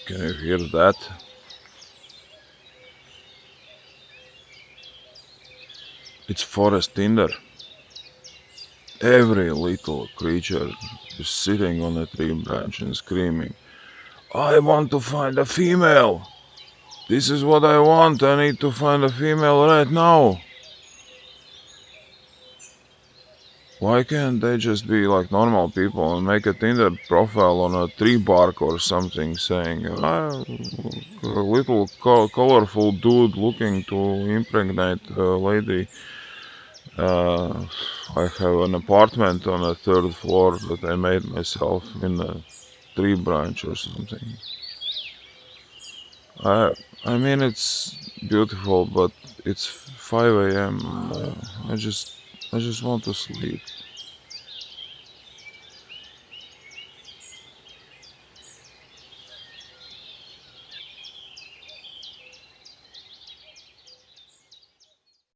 Can you hear that? It's forest tinder. Every little creature is sitting on a tree branch and screaming, I want to find a female! This is what I want, I need to find a female right now! Why can't they just be like normal people and make a Tinder profile on a tree bark or something saying, a little colorful dude looking to impregnate a lady. Uh, I have an apartment on a third floor that I made myself in a tree branch or something. I I mean it's beautiful, but it's 5 a.m. I just want to sleep.